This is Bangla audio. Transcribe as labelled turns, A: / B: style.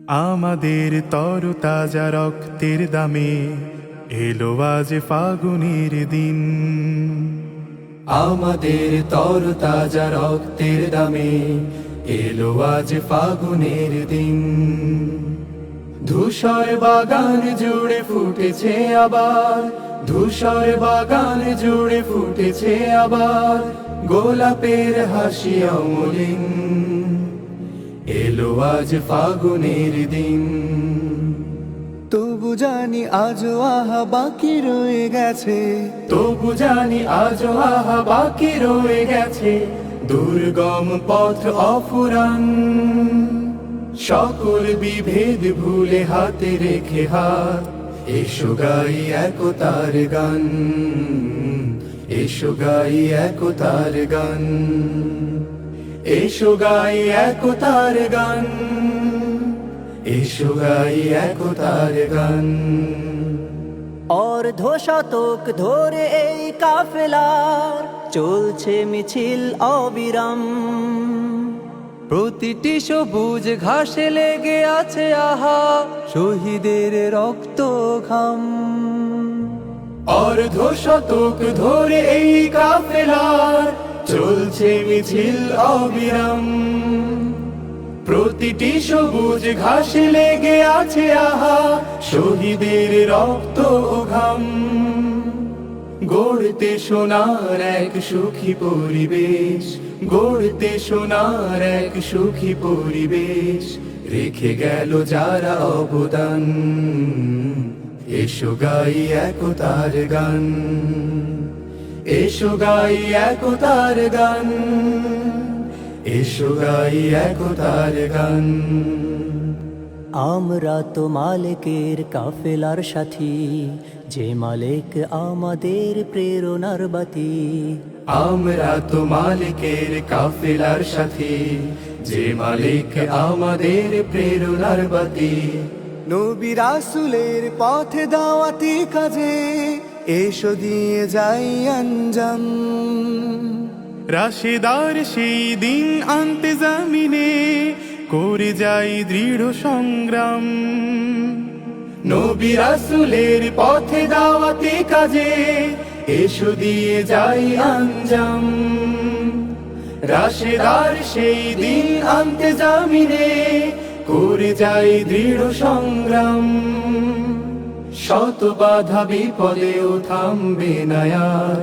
A: আমাদের তরতাজা রক্তের দামে এলো আজ ফাগুনের দিন।
B: আমাদের তরতাজা রক্তের দামে এলো আজ ফাগুনের দিন। ধূসর বাগান জুড়ে ফুটেছে আবার, ধূসর বাগান জুড়ে ফুটেছে আবার গোলাপের হাসি অমলিন। এলো আজ ফাগুনের দিন।
C: তবু জানি আজও আহা বাকি রয়ে গেছে,
B: তবু জানি আজও আহা বাকি রয়ে গেছে দুর্গম পথ অফুরান। সকল বিভেদ ভুলে হাতে রেখে হাত, এসো গাই একতার গান, এসো গাই একতার গান, এসো গাই একতার গান, এসো গাই একতার গান।
C: অর্ধ শতক ধরে এই কাফেলার চলছে মিছিল অবিরাম। প্রতিটি সবুজ ঘাসে লেগে আছে আহা শহীদের রক্ত ঘাম।
B: অর্ধ শতক ধরে এই কাফেলার চলছে মিছিল অবিরাম। প্রতিটি সবুজ ঘাসে লেগে আছে আহা শহীদের রক্ত ও ঘাম। গড়তে সোনার এক সুখী পরিবেশ, গড়তে সোনার এক সুখী পরিবেশ রেখে গেল যারা অবদান। এসো গাই একতার গান, এসো গাই একতার গান, এসো গাই একতার গান।
C: আমরা তো মালিকের কাফেলার সাথী, যে মালিক আমাদের প্রেরণার বাতি।
B: আমরা তো মালিকের কাফেলার সাথী, যে মালিক আমাদের প্রেরণার বাতি।
C: নবী রাসূলের পথে দাওয়াতি কাজে এসো দিয়ে যাই আঞ্জাম।
A: রাশেদার সেই দিন আনতে জামিনে করে যাই দৃঢ় সংগ্রাম।
B: নবী রাসূলের পথে দাওয়াতি কাজে এসো দিয়ে যাই আঞ্জাম। রাশেদার সেই দিন আনতে জামিনে করে যাই দৃঢ় সংগ্রাম। শত বাধা বিপদেও থামবে না আর।